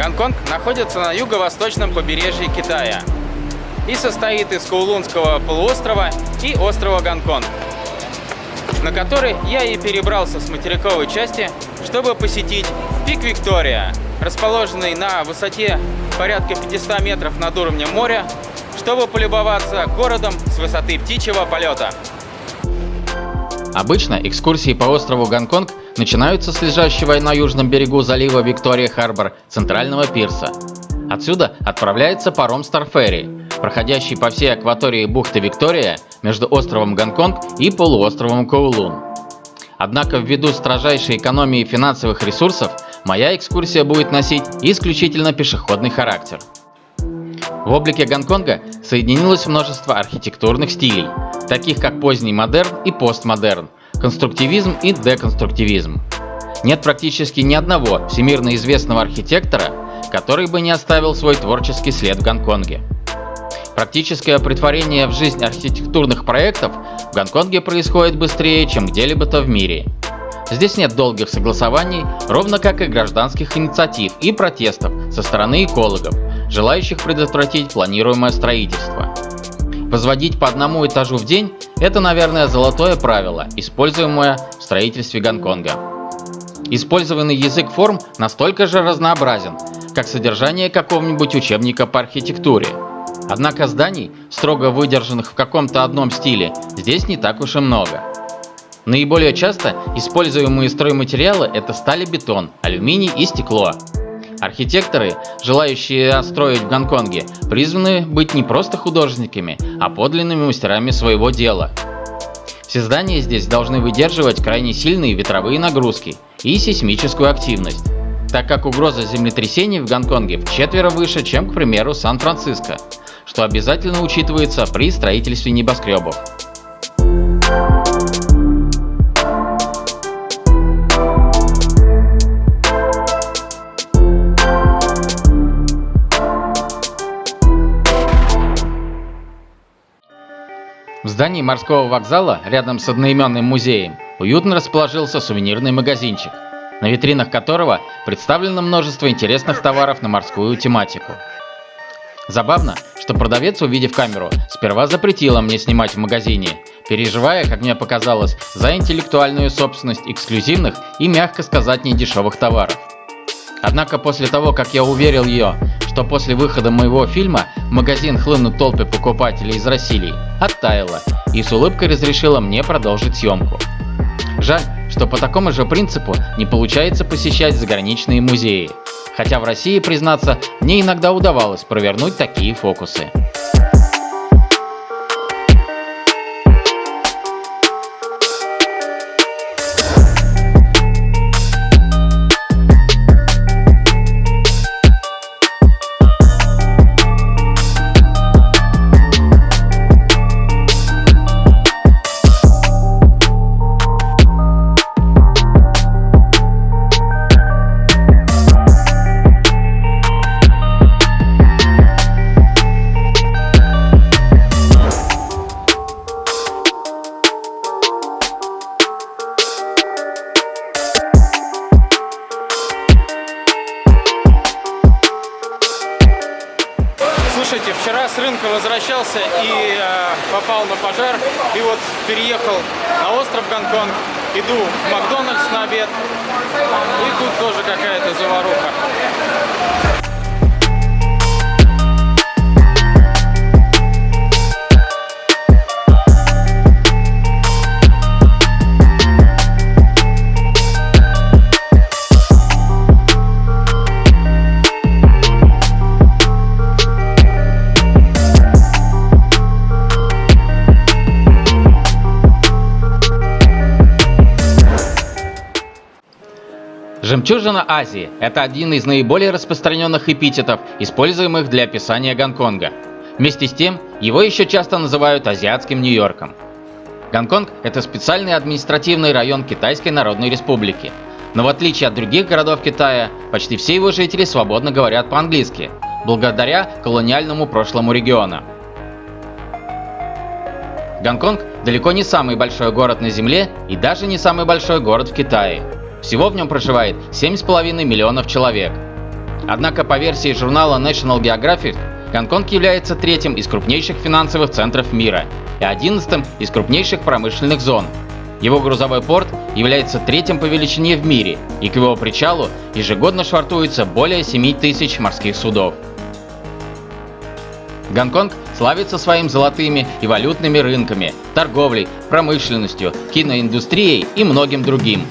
Гонконг находится на юго-восточном побережье Китая и состоит из Коулунского полуострова и острова Гонконг, на который я и перебрался с материковой части, чтобы посетить пик Виктория, расположенный на высоте порядка 500 метров над уровнем моря, чтобы полюбоваться городом с высоты птичьего полета. Обычно экскурсии по острову Гонконг начинаются с лежащего на южном берегу залива Виктория-Харбор центрального пирса. Отсюда отправляется паром Старферри, проходящий по всей акватории бухты Виктория между островом Гонконг и полуостровом Коулун. Однако ввиду строжайшей экономии финансовых ресурсов, моя экскурсия будет носить исключительно пешеходный характер. В облике Гонконга соединилось множество архитектурных стилей, таких как поздний модерн и постмодерн, конструктивизм и деконструктивизм. Нет практически ни одного всемирно известного архитектора, который бы не оставил свой творческий след в Гонконге. Практическое претворение в жизнь архитектурных проектов в Гонконге происходит быстрее, чем где-либо-то в мире. Здесь нет долгих согласований, ровно как и гражданских инициатив и протестов со стороны экологов, желающих предотвратить планируемое строительство. Возводить по одному этажу в день – это, наверное, золотое правило, используемое в строительстве Гонконга. Использованный язык форм настолько же разнообразен, как содержание какого-нибудь учебника по архитектуре. Однако зданий, строго выдержанных в каком-то одном стиле, здесь не так уж и много. Наиболее часто используемые стройматериалы – это сталь и бетон, алюминий и стекло. Архитекторы, желающие строить в Гонконге, призваны быть не просто художниками, а подлинными мастерами своего дела. Все здания здесь должны выдерживать крайне сильные ветровые нагрузки и сейсмическую активность, так как угроза землетрясений в Гонконге вчетверо выше, чем, к примеру, Сан-Франциско, что обязательно учитывается при строительстве небоскребов. В здании морского вокзала, рядом с одноименным музеем, уютно расположился сувенирный магазинчик, на витринах которого представлено множество интересных товаров на морскую тематику. Забавно, что продавец, увидев камеру, сперва запретила мне снимать в магазине, переживая, как мне показалось, за интеллектуальную собственность эксклюзивных и, мягко сказать, недешевых товаров. Однако после того, как я уверил ее, что после выхода моего фильма в магазин хлынут толпы покупателей из России, оттаяла и с улыбкой разрешила мне продолжить съемку. Жаль, что по такому же принципу не получается посещать заграничные музеи, хотя в России, признаться, мне иногда удавалось провернуть такие фокусы. Слушайте, вчера с рынка возвращался и попал на пожар, и вот переехал на остров Гонконг, иду в Макдональдс на обед, и тут тоже какая-то заваруха. Жемчужина Азии – это один из наиболее распространенных эпитетов, используемых для описания Гонконга. Вместе с тем, его еще часто называют азиатским Нью-Йорком. Гонконг – это специальный административный район Китайской Народной Республики. Но в отличие от других городов Китая, почти все его жители свободно говорят по-английски, благодаря колониальному прошлому региона. Гонконг далеко не самый большой город на Земле и даже не самый большой город в Китае. Всего в нем проживает 7,5 миллионов человек. Однако по версии журнала National Geographic, Гонконг является третьим из крупнейших финансовых центров мира и 11-м из крупнейших промышленных зон. Его грузовой порт является третьим по величине в мире, и к его причалу ежегодно швартуется более 7000 морских судов. Гонконг славится своими золотыми и валютными рынками, торговлей, промышленностью, киноиндустрией и многим другим.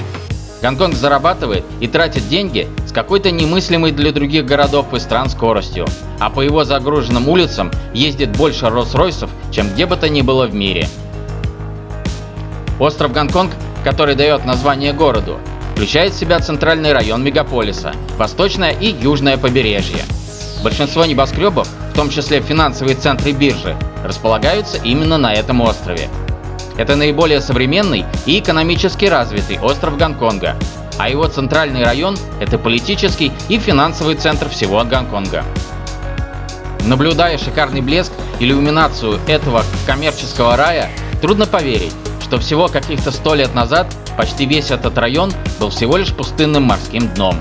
Гонконг зарабатывает и тратит деньги с какой-то немыслимой для других городов и стран скоростью, а по его загруженным улицам ездит больше Роллс-Ройсов, чем где бы то ни было в мире. Остров Гонконг, который дает название городу, включает в себя центральный район мегаполиса, восточное и южное побережье. Большинство небоскребов, в том числе финансовые центры биржи, располагаются именно на этом острове. Это наиболее современный и экономически развитый остров Гонконга, а его центральный район – это политический и финансовый центр всего Гонконга. Наблюдая шикарный блеск и иллюминацию этого коммерческого рая, трудно поверить, что всего каких-то 100 лет назад почти весь этот район был всего лишь пустынным морским дном.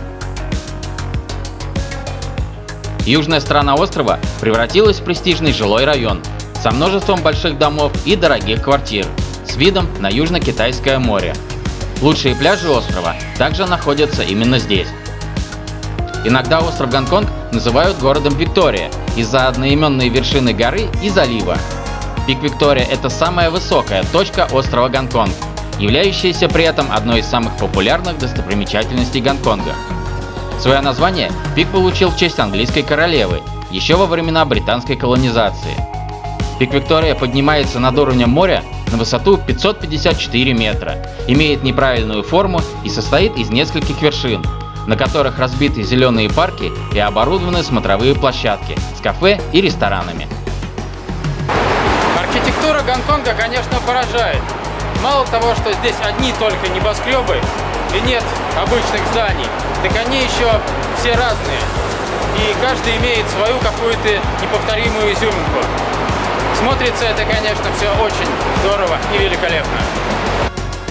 Южная сторона острова превратилась в престижный жилой район со множеством больших домов и дорогих квартир, с видом на Южно-Китайское море. Лучшие пляжи острова также находятся именно здесь. Иногда остров Гонконг называют городом Виктория из-за одноименной вершины горы и залива. Пик Виктория – это самая высокая точка острова Гонконг, являющаяся при этом одной из самых популярных достопримечательностей Гонконга. Свое название пик получил в честь английской королевы еще во времена британской колонизации. Пик Виктория поднимается над уровнем моря на высоту 554 метра, имеет неправильную форму и состоит из нескольких вершин, на которых разбиты зеленые парки и оборудованы смотровые площадки с кафе и ресторанами. Архитектура Гонконга, конечно, поражает. Мало того, что здесь одни только небоскребы и нет обычных зданий, так они еще все разные. И каждый имеет свою какую-то неповторимую изюминку. Смотрится это, конечно, все очень здорово и великолепно.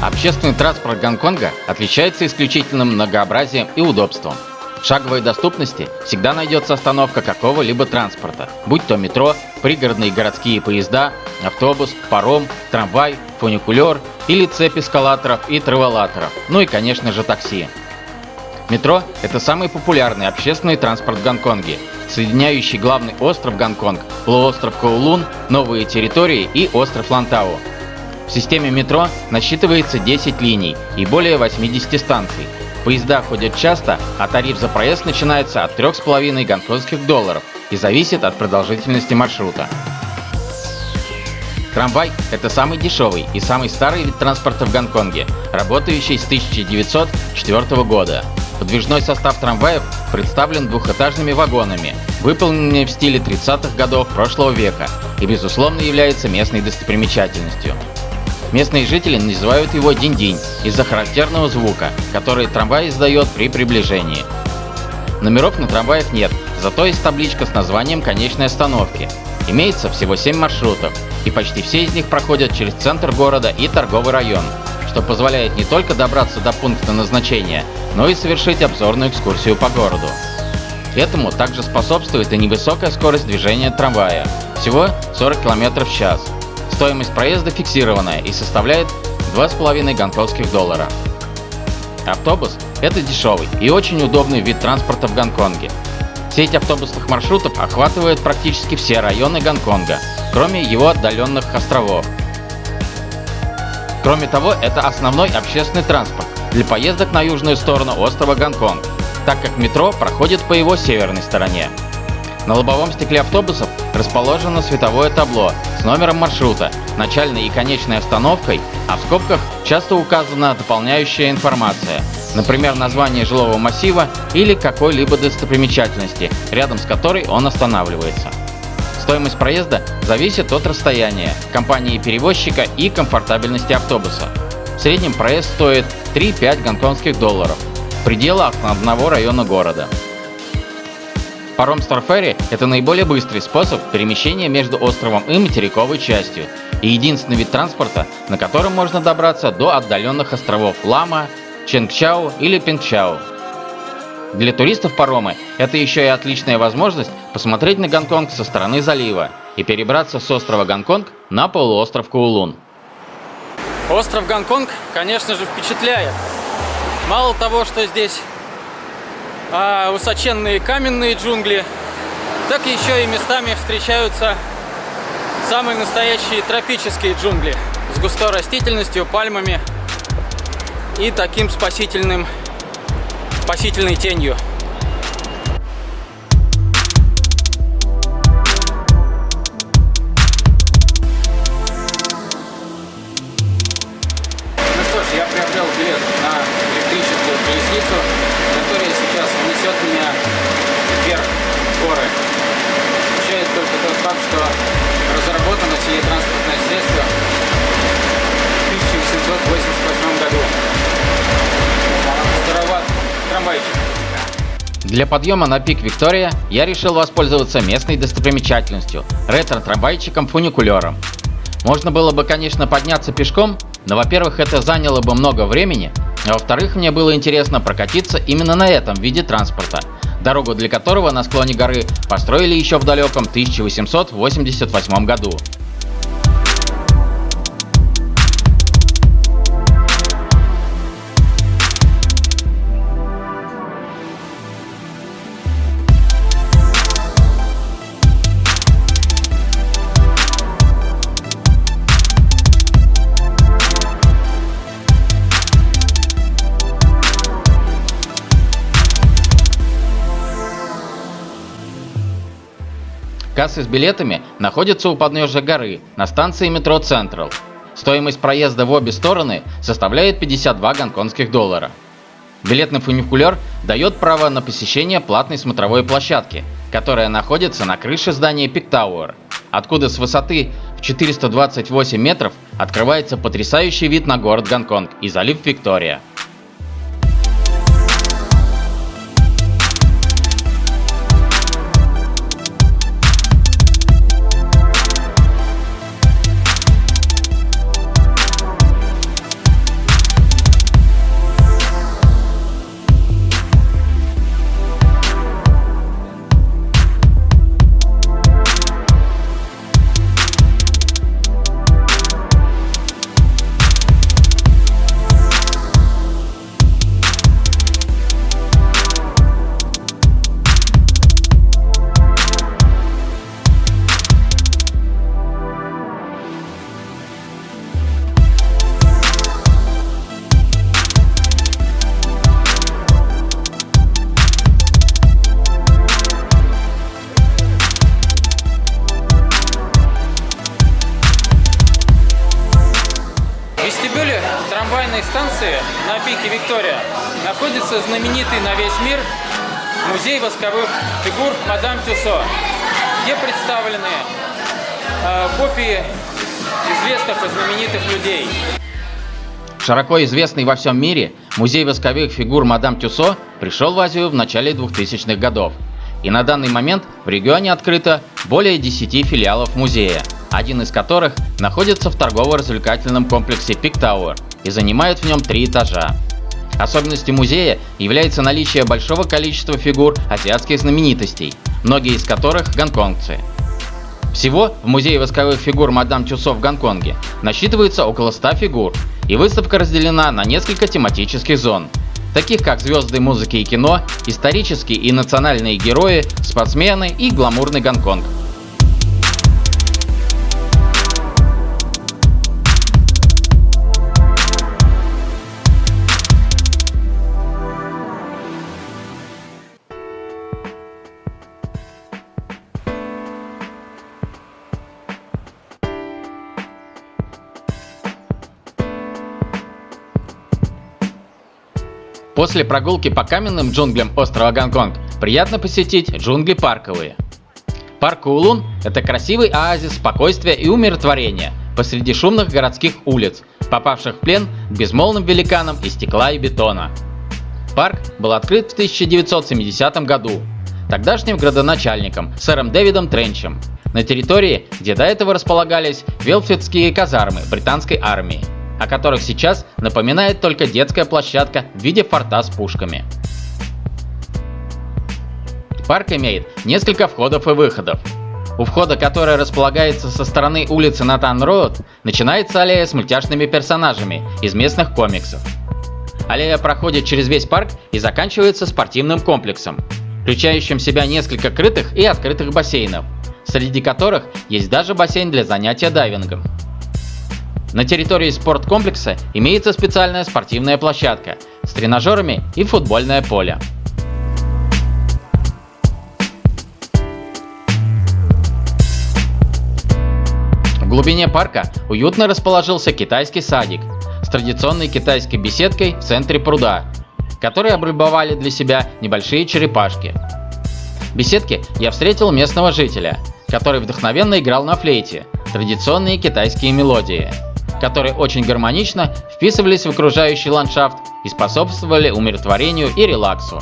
Общественный транспорт Гонконга отличается исключительным многообразием и удобством. В шаговой доступности всегда найдется остановка какого-либо транспорта, будь то метро, пригородные городские поезда, автобус, паром, трамвай, фуникулер или цепь эскалаторов и травелаторов, ну и, конечно же, такси. Метро – это самый популярный общественный транспорт в Гонконге, соединяющий главный остров Гонконг, полуостров Коулун, новые территории и остров Лантау. В системе метро насчитывается 10 линий и более 80 станций. Поезда ходят часто, а тариф за проезд начинается от $3,5 гонконгских долларов и зависит от продолжительности маршрута. Трамвай – это самый дешевый и самый старый вид транспорта в Гонконге, работающий с 1904 года. Подвижной состав трамваев представлен двухэтажными вагонами, выполненными в стиле 30-х годов прошлого века и, безусловно, является местной достопримечательностью. Местные жители называют его динь-динь из-за характерного звука, который трамвай издает при приближении. Номеров на трамваях нет, зато есть табличка с названием конечной остановки. Имеется всего 7 маршрутов, и почти все из них проходят через центр города и торговый район, что позволяет не только добраться до пункта назначения, но и совершить обзорную экскурсию по городу. Этому также способствует и невысокая скорость движения трамвая, всего 40 км в час. Стоимость проезда фиксированная и составляет $2,5 гонконгских доллара. Автобус – это дешевый и очень удобный вид транспорта в Гонконге. Сеть автобусных маршрутов охватывает практически все районы Гонконга, кроме его отдаленных островов. Кроме того, это основной общественный транспорт для поездок на южную сторону острова Гонконг, так как метро проходит по его северной стороне. На лобовом стекле автобусов расположено световое табло с номером маршрута, начальной и конечной остановкой, а в скобках часто указана дополняющая информация, например, название жилого массива или какой-либо достопримечательности, рядом с которой он останавливается. Стоимость проезда зависит от расстояния, компании перевозчика и комфортабельности автобуса. В среднем проезд стоит 3-5 гонконгских долларов в пределах одного района города. Паром Старферри – это наиболее быстрый способ перемещения между островом и материковой частью и единственный вид транспорта, на котором можно добраться до отдаленных островов Лама, Ченгчау или Пингчау. Для туристов паромы – это еще и отличная возможность посмотреть на Гонконг со стороны залива и перебраться с острова Гонконг на полуостров Коулун. Остров Гонконг, конечно же, впечатляет. Мало того, что здесь высоченные каменные джунгли, так еще и местами встречаются самые настоящие тропические джунгли с густой растительностью, пальмами и таким спасительной тенью. Ну что ж, я приобрел билет на электрическую колесницу, которая сейчас унесет меня вверх в горы. Смущает только тот факт, что разработано сие транспортное средство в 1888 году. Староват трамвайчик. Для подъема на пик Виктория я решил воспользоваться местной достопримечательностью – ретро-трамвайчиком-фуникулером. Можно было бы, конечно, подняться пешком, но, во-первых, это заняло бы много времени, а во-вторых, мне было интересно прокатиться именно на этом виде транспорта, дорогу для которого на склоне горы построили еще в далеком 1888 году. Кассы с билетами находятся у подножия горы на станции метро Централ. Стоимость проезда в обе стороны составляет 52 гонконгских доллара. Билетный фуникулер дает право на посещение платной смотровой площадки, которая находится на крыше здания Пик Тауэр, откуда с высоты в 428 метров открывается потрясающий вид на город Гонконг и залив Виктория. Трамвайной станции на пике Виктория находится знаменитый на весь мир музей восковых фигур Мадам Тюссо, где представлены копии известных и знаменитых людей. Широко известный во всем мире музей восковых фигур Мадам Тюссо пришел в Азию в начале 2000-х годов. И на данный момент в регионе открыто более 10 филиалов музея, один из которых находится в торгово-развлекательном комплексе Пик Тауэр и занимает в нем 3 этажа. Особенностью музея является наличие большого количества фигур азиатских знаменитостей, многие из которых гонконгцы. Всего в музее восковых фигур Мадам Тюссо в Гонконге насчитывается около 100 фигур, и выставка разделена на несколько тематических зон, таких как звезды музыки и кино, исторические и национальные герои, спортсмены и гламурный Гонконг. После прогулки по каменным джунглям острова Гонконг приятно посетить джунгли парковые. Парк Коулун – это красивый оазис спокойствия и умиротворения посреди шумных городских улиц, попавших в плен к безмолвным великанам из стекла и бетона. Парк был открыт в 1970 году тогдашним градоначальником сэром Дэвидом Тренчем на территории, где до этого располагались Велфетские казармы британской армии, о которых сейчас напоминает только детская площадка в виде форта с пушками. Парк имеет несколько входов и выходов. У входа, который располагается со стороны улицы Натан-Роуд, начинается аллея с мультяшными персонажами из местных комиксов. Аллея проходит через весь парк и заканчивается спортивным комплексом, включающим в себя несколько крытых и открытых бассейнов, среди которых есть даже бассейн для занятия дайвингом. На территории спорткомплекса имеется специальная спортивная площадка с тренажерами и футбольное поле. В глубине парка уютно расположился китайский садик с традиционной китайской беседкой в центре пруда, которые облюбовали для себя небольшие черепашки. В беседке я встретил местного жителя, который вдохновенно играл на флейте традиционные китайские мелодии, которые очень гармонично вписывались в окружающий ландшафт и способствовали умиротворению и релаксу.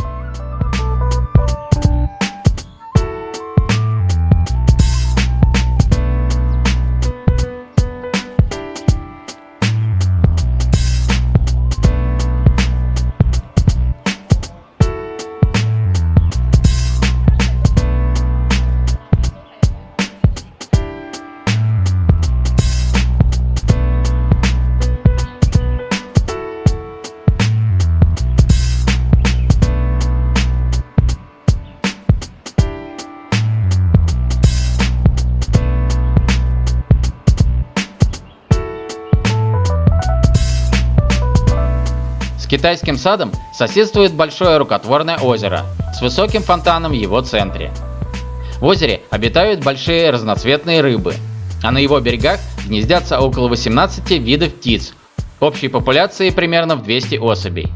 С китайским садом соседствует большое рукотворное озеро с высоким фонтаном в его центре. В озере обитают большие разноцветные рыбы, а на его берегах гнездятся около 18 видов птиц, общей популяцией примерно в 200 особей.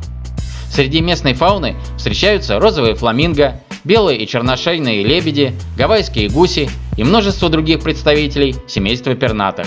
Среди местной фауны встречаются розовые фламинго, белые и черношейные лебеди, гавайские гуси и множество других представителей семейства пернатых.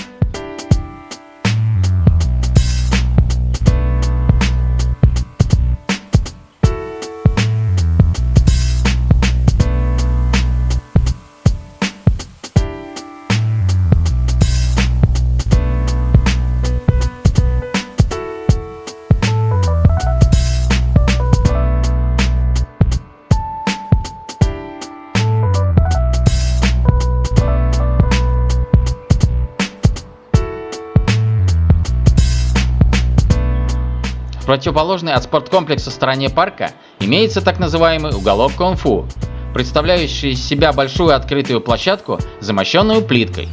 В противоположной от спорткомплекса стороне парка имеется так называемый уголок кунг-фу, представляющий из себя большую открытую площадку, замощенную плиткой,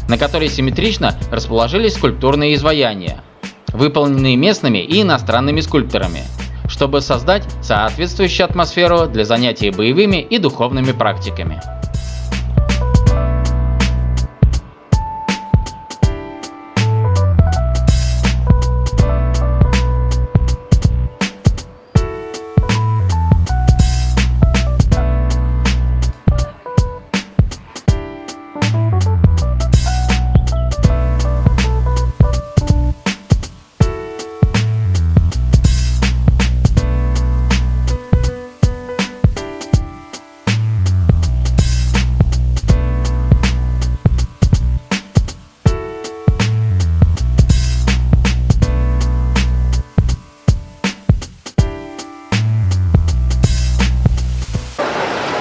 на которой симметрично расположились скульптурные изваяния, выполненные местными и иностранными скульпторами, чтобы создать соответствующую атмосферу для занятий боевыми и духовными практиками.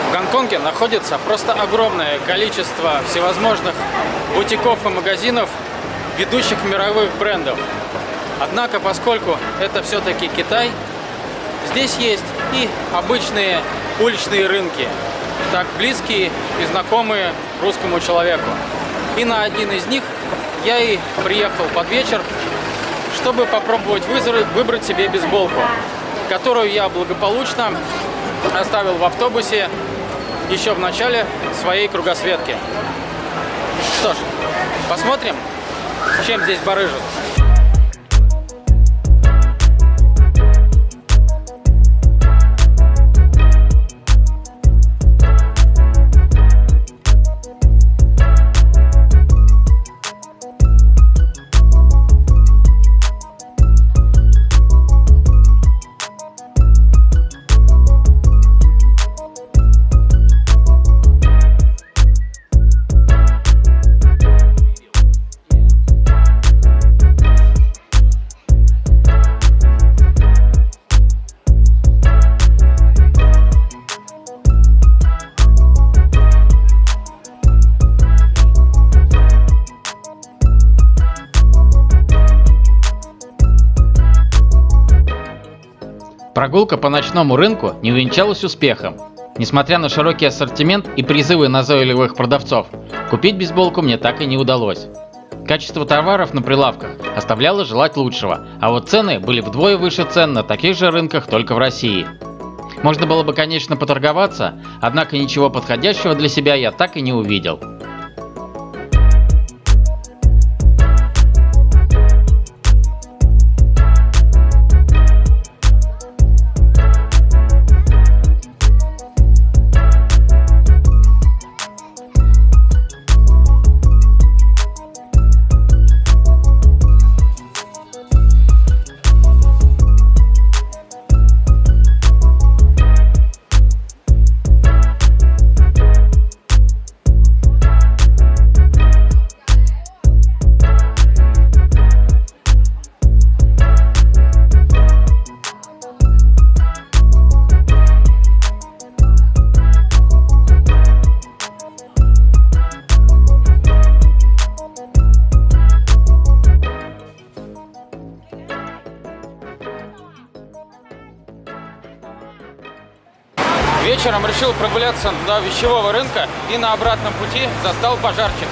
В Гонконге находится просто огромное количество всевозможных бутиков и магазинов ведущих мировых брендов. Однако, поскольку это все-таки Китай, здесь есть и обычные уличные рынки, так близкие и знакомые русскому человеку. И на один из них я и приехал под вечер, чтобы попробовать выбрать себе бейсболку, которую я благополучно оставил в автобусе еще в начале своей кругосветки. Что ж, посмотрим, чем здесь барыжат. Прогулка по ночному рынку не увенчалась успехом. Несмотря на широкий ассортимент и призывы назойливых продавцов, купить бейсболку мне так и не удалось. Качество товаров на прилавках оставляло желать лучшего, а вот цены были вдвое выше цен на таких же рынках только в России. Можно было бы, конечно, поторговаться, однако ничего подходящего для себя я так и не увидел. Вечером решил прогуляться до вещевого рынка и на обратном пути застал пожарчик.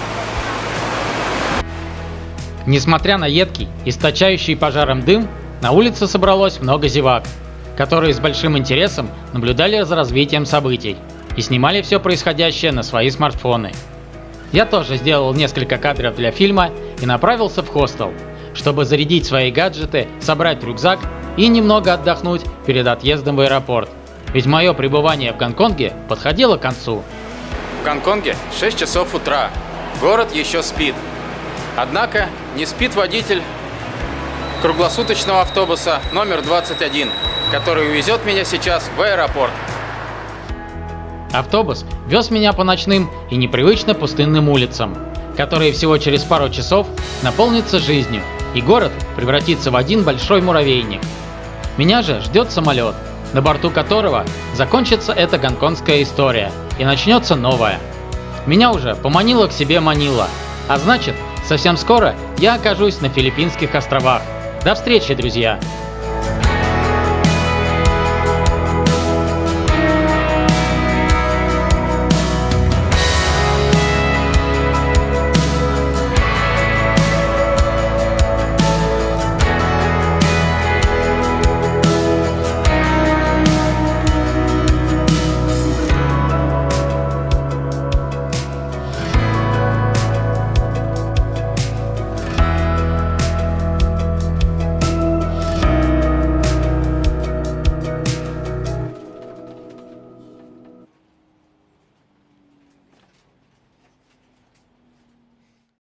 Несмотря на едкий, источающий пожаром дым, на улице собралось много зевак, которые с большим интересом наблюдали за развитием событий и снимали все происходящее на свои смартфоны. Я тоже сделал несколько кадров для фильма и направился в хостел, чтобы зарядить свои гаджеты, собрать рюкзак и немного отдохнуть перед отъездом в аэропорт. Ведь мое пребывание в Гонконге подходило к концу. В Гонконге 6 часов утра. Город еще спит. Однако не спит водитель круглосуточного автобуса номер 21, который увезет меня сейчас в аэропорт. Автобус вез меня по ночным и непривычно пустынным улицам, которые всего через пару часов наполнятся жизнью, и город превратится в один большой муравейник. Меня же ждет самолет, на борту которого закончится эта гонконгская история и начнется новая. Меня уже поманило к себе Манила, а значит, совсем скоро я окажусь на Филиппинских островах. До встречи, друзья!